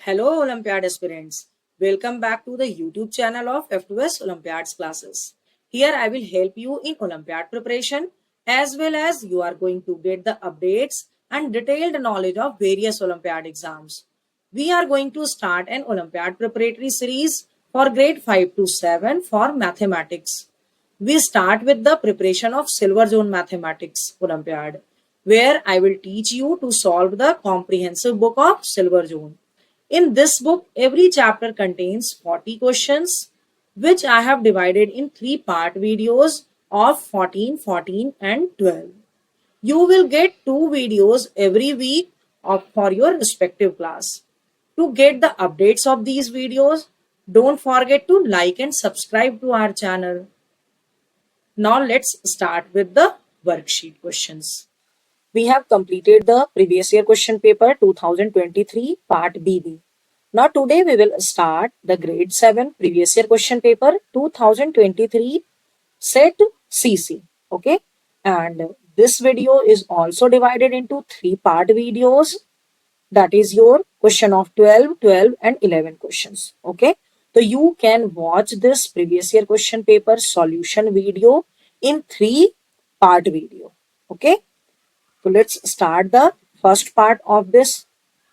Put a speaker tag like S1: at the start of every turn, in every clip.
S1: Hello, Olympiad aspirants. Welcome back to the YouTube channel of F2S Olympiads classes. Here I will help you in Olympiad preparation as well as you are going to get the updates and detailed knowledge of various Olympiad exams. We are going to start an Olympiad preparatory series for grade 5 to 7 for mathematics. We start with the preparation of Silver Zone Mathematics Olympiad, where I will teach you to solve the comprehensive book of Silver Zone. In this book, every chapter contains 40 questions, which I have divided in three-part videos of 14, 14 and 12. You will get two videos every week for your respective class. To get the updates of these videos, don't forget to like and subscribe to our channel. Now let's start with the worksheet questions. We have completed the previous year question paper 2023 part BB. Now today we will start the grade 7 previous year question paper 2023 set CC. Okay, and this video is also divided into three-part videos, that is your question of 12, 12 and 11 questions. Okay, so you can watch this previous year question paper solution video in three-part video. Okay, so let's start the first part of this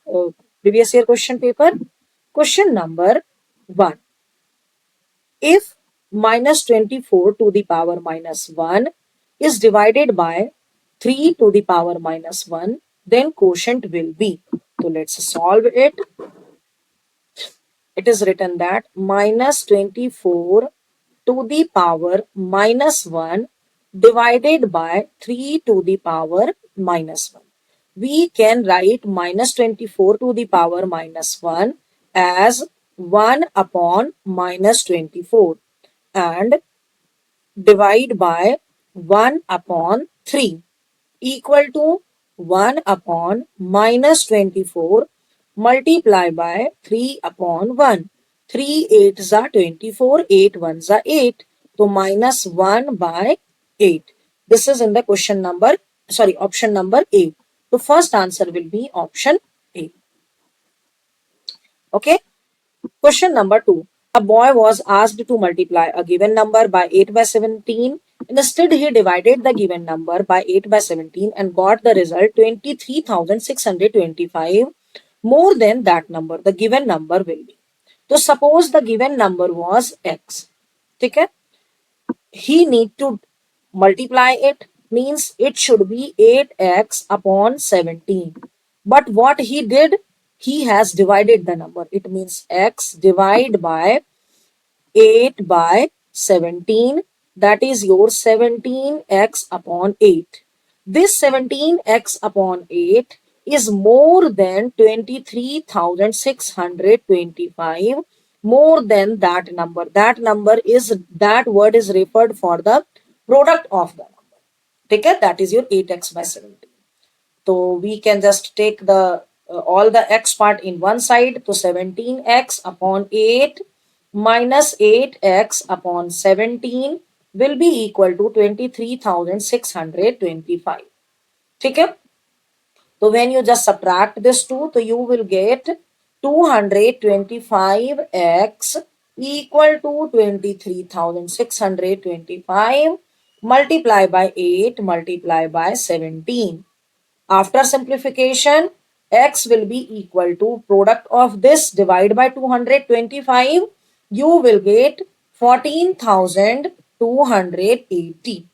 S1: uh, previous year question paper. Question number 1. If minus 24 to the power minus 1 is divided by 3 to the power minus 1, then quotient will be. So let's solve it. It is written that minus 24 to the power minus 1 divided by 3 to the power minus 1. We can write minus 24 to the power minus 1 as 1 upon minus 24 and divide by 1 upon 3 equal to 1 upon minus 24 multiply by 3 upon 1. 3 8s are 24, 8 1s are 8. So minus 1 by 8. This is in the option number A. The first answer will be option A. Okay. Question number 2. A boy was asked to multiply a given number by 8 by 17. Instead, he divided the given number by 8 by 17 and got the result 23,625. More than that number, the given number will be. So, suppose the given number was x. Okay? He need to multiply it, means it should be 8x upon 17. But what he did, he has divided the number. It means x divide by 8 by 17, that is your 17x upon 8. This 17x upon 8 is more than 23,625, more than that number. That word is referred for the product of the number. Okay, that is your 8x by 17. So we can just take the all the x part in one side. So 17x upon 8 minus 8x upon 17 will be equal to 23,625. Okay? So when you just subtract this two, so you will get 225x equal to 23,625 multiply by 8 multiply by 17. After simplification, x will be equal to product of this divide by 225. You will get 14,280.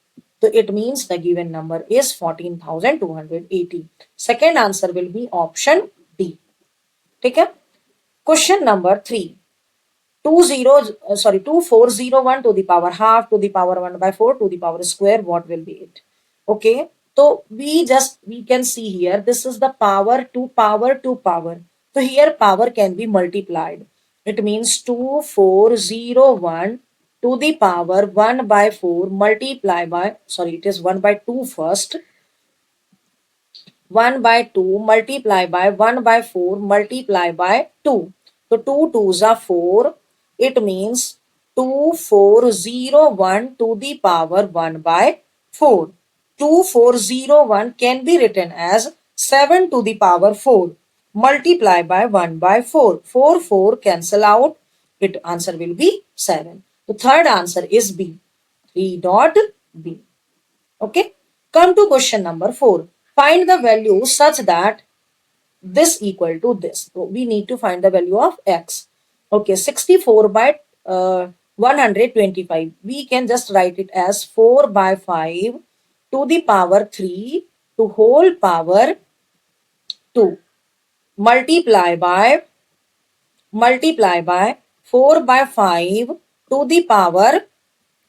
S1: So it means the given number is 14,280. Second answer will be option D. Okay? Question number 3. 2401 to the power half to the power 1 by 4 to the power square, what will be it? Okay, so we can see here, this is the power to power to power. So here power can be multiplied. It means 2401 to the power 1 by 4 multiply by, it is 1 by 2 first. 1 by 2 multiply by 1 by 4 multiply by 2. So 2 2s are 4. It means 2401 to the power 1 by 4. 2401 can be written as 7 to the power 4. multiply by 1 by 4. 4 cancel out. It answer will be 7. The third answer is B. 3 dot B. Okay. Come to question number 4. Find the value such that this equal to this. So we need to find the value of x. Okay, 64 by 125. We can just write it as 4 by 5 to the power 3 to whole power 2. Multiply by 4 by 5 to the power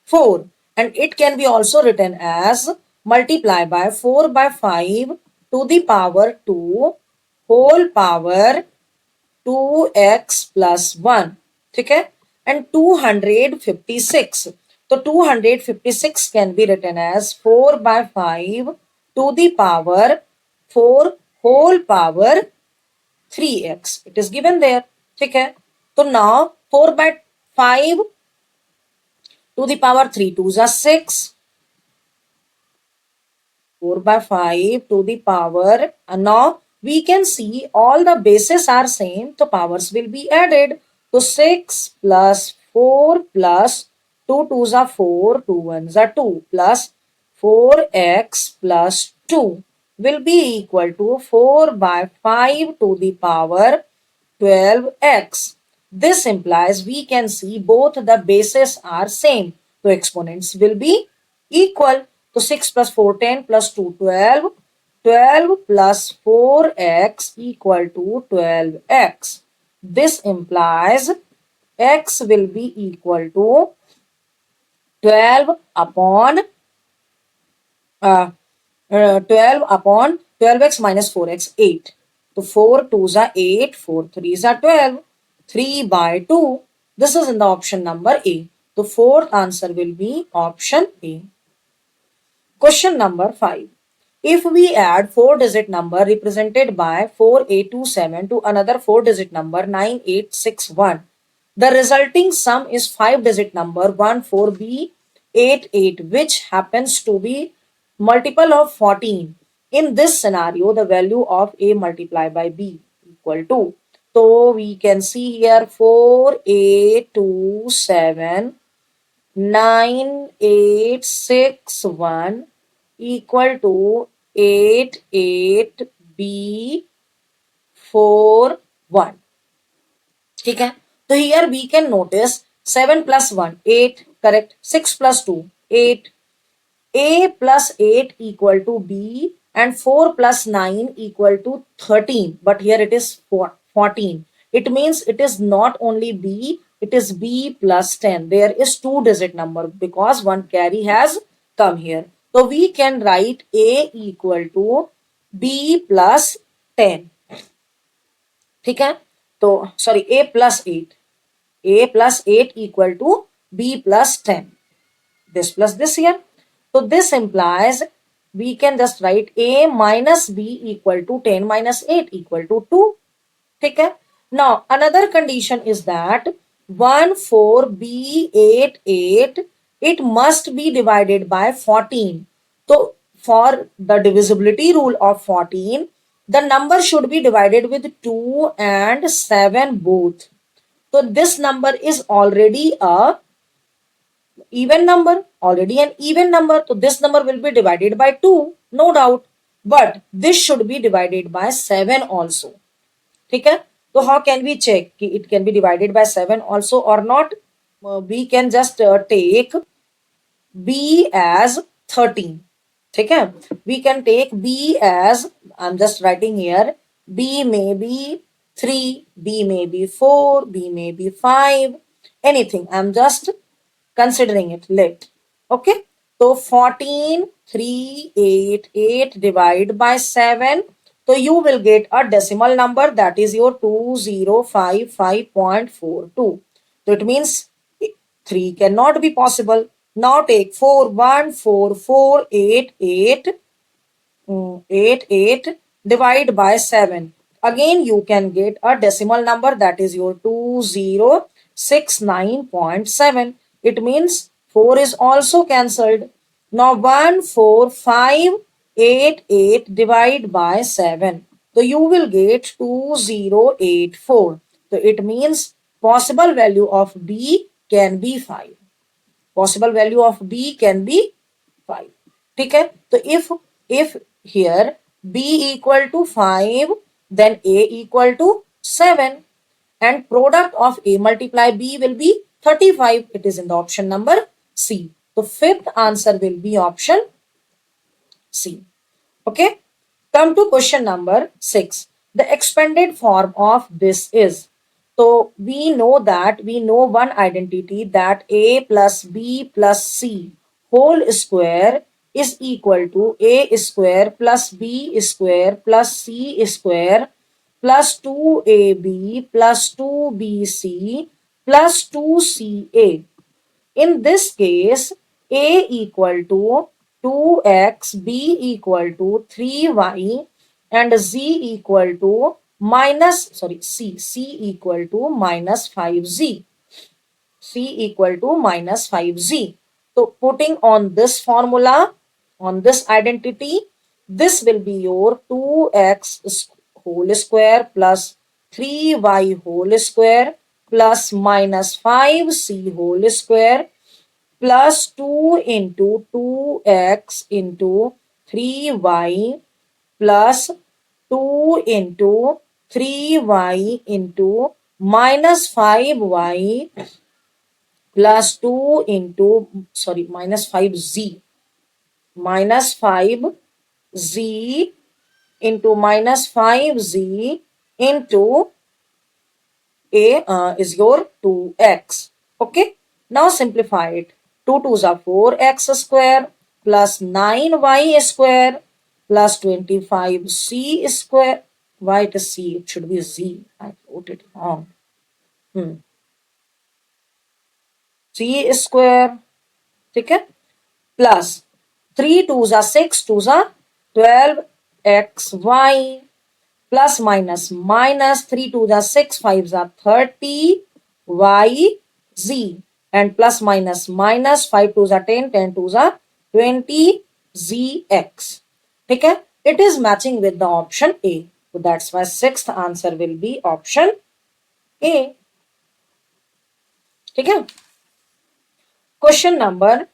S1: 4, and it can be also written as multiply by 4 by 5 to the power 2 whole power 2x plus 1. ठीक है, and 256. So 256 can be written as 4 by 5 to the power 4 whole power 3x. It is given there. ठीक है, तो now 4 by 5 to the power 3 2s are 6. 4 by 5 to the power, and now we can see all the bases are same, so powers will be added. So 6 plus 4 plus 2 2s are 4, 2 1s are 2 plus 4x plus 2 will be equal to 4 by 5 to the power 12x. This implies we can see both the bases are same. So exponents will be equal. So 6 plus 4, 10 plus 2, 12. 12 plus 4x equal to 12x. This implies x will be equal to 12 upon 12x minus 4x, 8. So 4 2s are 8, 4 3s are 12, 3 by 2. This is in the option number A. The fourth answer will be option A. Question number 5. If we add 4-digit number represented by 4827 to another 4-digit number 9861, the resulting sum is 5-digit number 14B88, which happens to be multiple of 14. In this scenario, the value of A multiplied by B equal to. So we can see here 4827 9861 equal to 88B41. ठीक है, तो here we can notice 7 plus 1 8, correct, 6 plus 2 8, A plus 8 equal to B, and 4 plus 9 equal to 13, but here it is 14. It means it is not only B, it is B plus 10. There is 2-digit number because one carry has come here. So we can write A equal to B plus 10. ठीक है, तो sorry, A plus 8. A plus 8 equal to B plus 10. This plus this here. So this implies we can just write A minus B equal to 10 minus 8 equal to 2. ठीक है. Now another condition is that 14B88, it must be divided by 14. So for the divisibility rule of 14, the number should be divided with 2 and 7 both. So this number is already a even number, already an even number. So this number will be divided by 2, no doubt. But this should be divided by 7 also. ठीक है, तो how can we check कि it can be divided by 7 also or not? We can just take B as 13. ठीक है, we can take B as, I'm just writing here, B may be 3, B may be 4, B may be 5, anything. I'm just considering it. Let. Okay, so 14,388 divide by 7. So you will get a decimal number, that is your 2055.42. So it means 3 cannot be possible. Now take 414,488 divide by 7. Again you can get a decimal number, that is your 2069.7. It means 4 is also cancelled. Now 14588 divide by 7. तो you will get 2084. So it means possible value of B can be 5. Possible value of B can be 5. ठीक है, तो if here B equal to 5, then A equal to 7, and product of A multiply B will be 35. It is in the option number C. So fifth answer will be option C. Okay. Come to question number 6. The expanded form of this is. So we know one identity, that A plus B plus C whole square is equal to A square plus B square plus C square plus 2AB plus 2BC plus 2CA. In this case, A equal to 2x, B equal to 3y, and C equal to minus 5z. C equal to minus 5z. So putting on this formula, on this identity, this will be your 2x whole square plus 3y whole square plus minus 5c whole square plus 2 into 2x into 3y plus 2 into 3y into minus 5y plus 2 into, minus 5z, minus 5z into minus 5z into A is your 2x. Okay. Now simplify it. 2 2s are 4x square plus 9y square plus 25c square. Why it is c? It should be z. I wrote it wrong. C square. ठीक है, plus 3 2s are 6, 2s are 12xy plus minus 3 2s are 6, 5s are 30yz and plus minus 5 2s are 10, 10 2s are 20zx. ठीक है, it is matching with the option A. So that's why sixth answer will be option A. ठीक है. Question number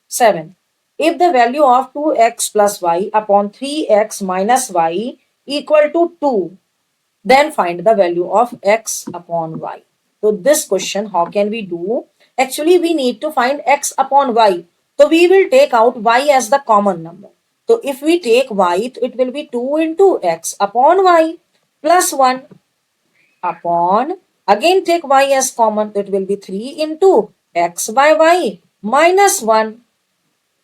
S1: 7. If the value of 2x plus y upon 3x minus y equal to 2, then find the value of x upon y. So this question, how can we do? Actually, we need to find x upon y. So we will take out y as the common number. So if we take y, it will be 2 into x upon y plus 1 upon, again take y as common, it will be 3 into x by y minus 1,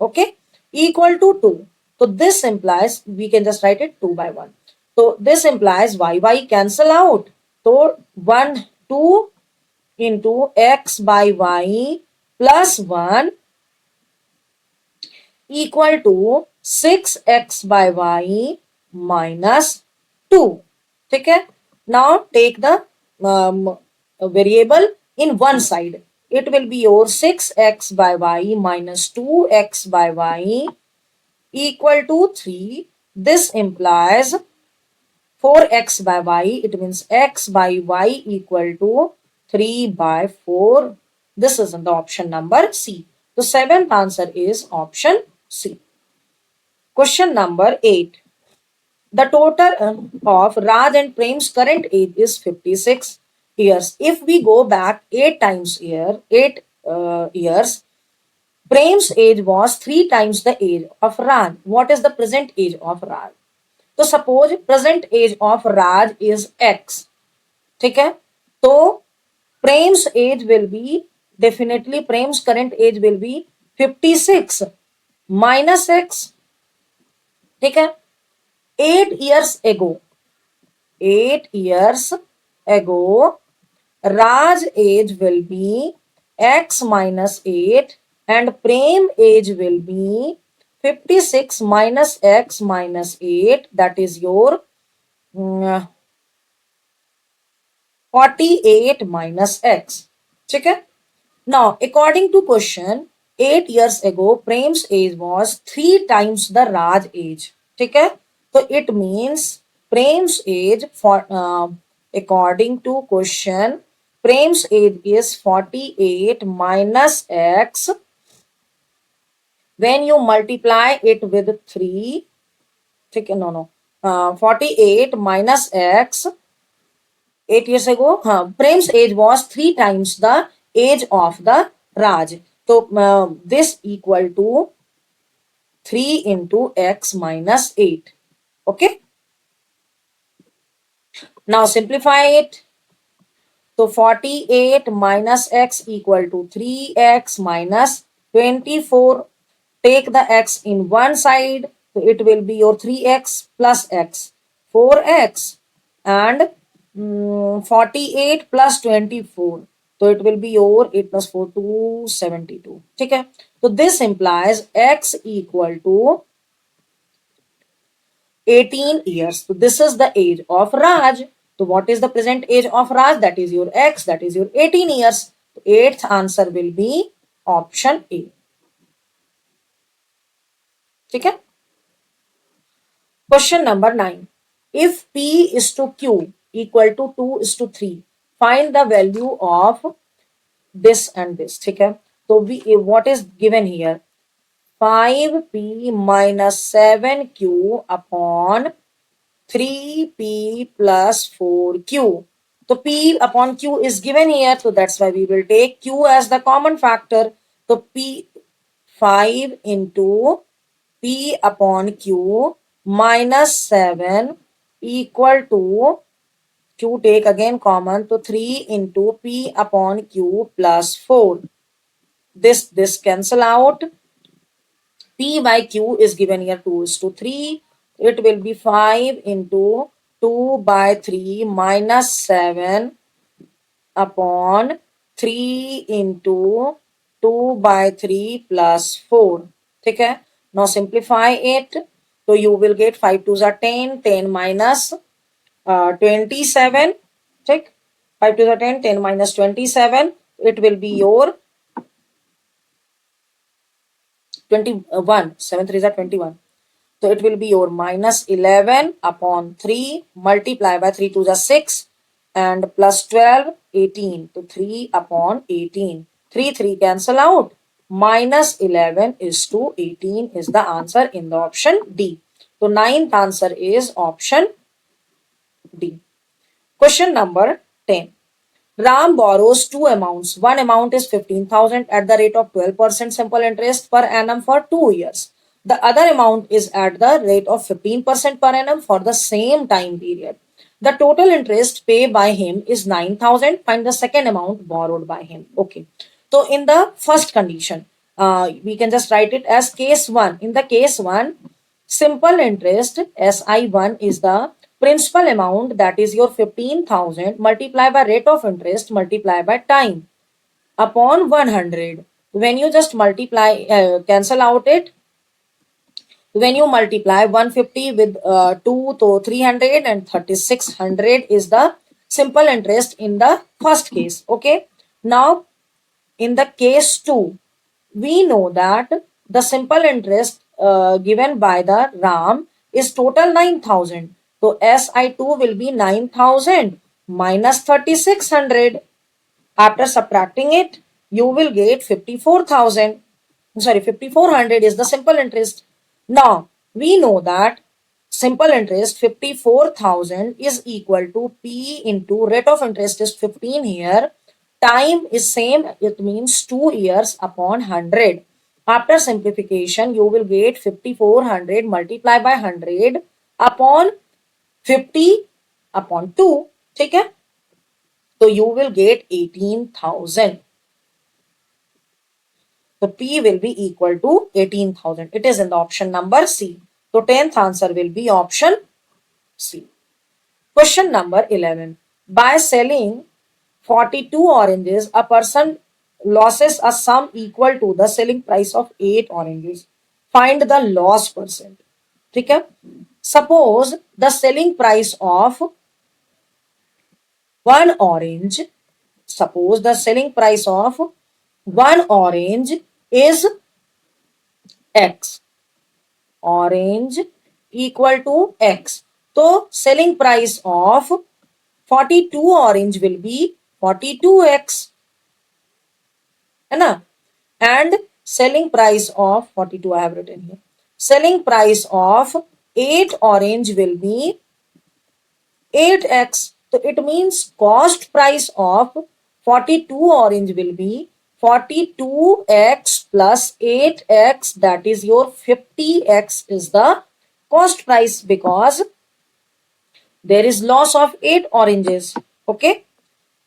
S1: okay, equal to 2. So this implies, we can just write it 2 by 1. So this implies y cancel out. So 2 into x by y plus 1 equal to 6x by y minus 2. Okay? Now take the variable in one side. It will be your 6x by y minus 2x by y equal to 3. This implies 4x by y. It means x by y equal to 3 by 4. This is in the option number C. The seventh answer is option C. Question number 8. The total of Raj and Prem's current age is 56 years. If we go back 8 years, Prem's age was 3 times the age of Raj. What is the present age of Raj? So suppose present age of Raj is X. ठीक है, तो Prem's age will be, definitely Prem's current age will be 56 minus X. ठीक है, 8 years ago, Raj age will be X minus 8 and Prem age will be 56 minus X minus 8, that is your 48 minus X. ठीक है. Now, according to question, 8 years ago, Prem's age was 3 times the Raj age. ठीक है. So it means Prem's age for according to question, Prem's age is 48 minus x. When you multiply it with 3, no, 48 minus x, 8 years ago, Prem's age was 3 times the age of the Raj. So this equal to 3 into x minus 8. Okay. Now simplify it. So 48 minus x equal to 3x minus 24. Take the x in one side. So it will be your 3x plus x. 4x and 48 plus 24. So it will be your 8 plus 4 272. Okay. So this implies x equal to 18 years. So this is the age of Raj. So what is the present age of Raj? That is your X, that is your 18 years. So eighth answer will be option A. Okay? Question number 9. If P is to Q equal to 2 is to 3, find the value of this and this. Okay? So what is given here? 5P minus 7Q upon 3P plus 4Q. So P upon Q is given here. So that's why we will take Q as the common factor. So P 5 into P upon Q minus 7 equal to Q take again common. So 3 into P upon Q plus 4. This cancel out. P by Q is given here 2 is to 3. It will be 5 into 2 by 3 minus 7 upon 3 into 2 by 3 plus 4. Okay? Now simplify it. So you will get 5 2s are 10, 10 minus 27. Check. 5 2s are 10, 10 minus 27. It will be your 21. 7 3s are 21. So it will be your minus 11 upon 3 multiply by 3 to the 6 and plus 12 18. So 3 upon 18. 3 cancel out. Minus 11 is to 18 is the answer in the option D. So ninth answer is option D. Question number 10. Ram borrows two amounts. One amount is 15,000 at the rate of 12% simple interest per annum for 2 years. The other amount is at the rate of 15% per annum for the same time period. The total interest paid by him is 9,000. Find the second amount borrowed by him. Okay. So in the first condition, we can just write it as case 1. In the case 1, simple interest SI1 is the principal amount, that is your 15,000 multiplied by rate of interest multiplied by time upon 100. When you just multiply, cancel out it. When you multiply 150 with 2, so 300 and 3600 is the simple interest in the first case. Okay. Now in the case 2, we know that the simple interest given by the Ram is total 9,000. So SI2 will be 9,000 minus 3600. After subtracting it, you will get 54,000. Sorry, 5400 is the simple interest. Now, we know that simple interest 54,000 is equal to P into rate of interest is 15 here. Time is same, it means 2 years upon 100. After simplification, you will get 5400 multiplied by 100 upon 50 upon 2. Okay? So you will get 18,000. So P will be equal to 18,000. It is in the option number C. So 10th answer will be option C. Question number 11. By selling 42 oranges, a person losses a sum equal to the selling price of 8 oranges. Find the loss percent. Okay? Suppose the selling price of one orange, suppose the selling price of one orange is X. Orange equal to X. तो selling price of 42 orange will be 42x, है ना? And selling price of 42 I have written here. Selling price of 8 orange will be 8x. So it means cost price of 42 orange will be 42x plus 8x, that is your 50x is the cost price because there is loss of 8 oranges. Okay.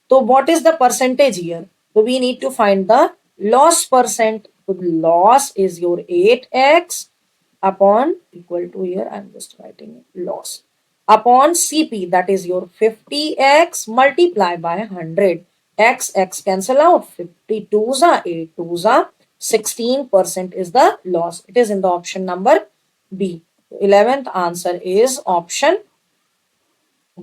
S1: So what is the percentage here? So we need to find the loss percent. So loss is your 8x upon equal to, here I am just writing loss, upon CP, that is your 50x multiply by 100. X cancel out. 52s are 8 2s are 16% is the loss. It is in the option number B. 11th answer is option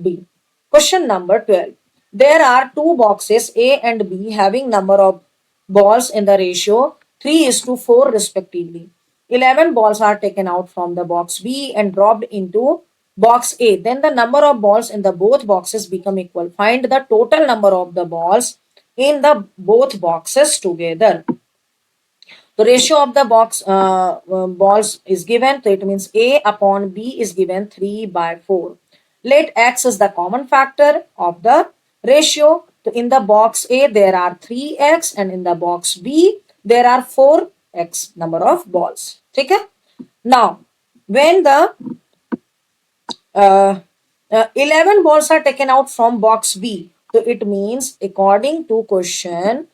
S1: B. Question number 12. There are two boxes A and B having number of balls in the ratio 3:4 respectively. 11 balls are taken out from the box B and dropped into box A. Then the number of balls in the both boxes become equal. Find the total number of the balls in the both boxes together. The ratio of the box balls is given, so it means A upon B is given 3/4. Let X is the common factor of the ratio. So in the box A there are 3x and in the box B there are 4x number of balls. Okay? Now when the 11 balls are taken out from box B. So it means according to question,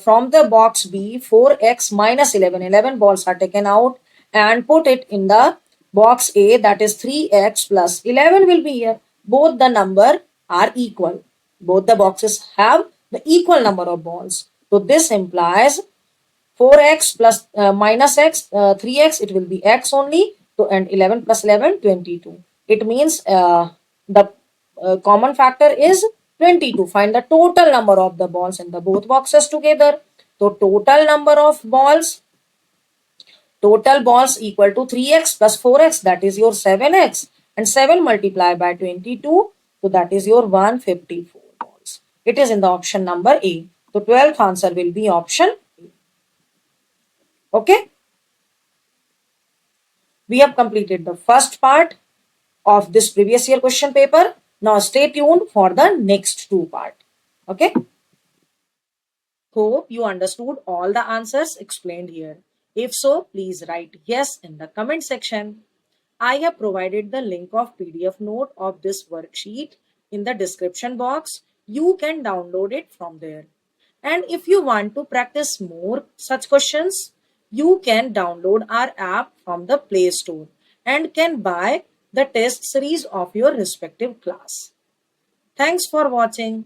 S1: from the box B, 4x minus 11, 11 balls are taken out and put it in the box A, that is 3x plus 11 will be here. Both the number are equal. Both the boxes have the equal number of balls. So this implies 4x plus minus x, 3x, it will be x only. So, and 11 plus 11, 22. It means the common factor is 22. Find the total number of the balls in the both boxes together. So, total balls equal to 3x plus 4x, that is your 7x. And 7 multiplied by 22, so that is your 154 balls. It is in the option number A. So, 12th answer will be option A. Okay. We have completed the first part of this previous year question paper. Now stay tuned for the next two part. Okay. Hope you understood all the answers explained here. If so, please write yes in the comment section. I have provided the link of PDF note of this worksheet in the description box. You can download it from there. And if you want to practice more such questions, you can download our app from the Play Store and can buy the test series of your respective class. Thanks for watching.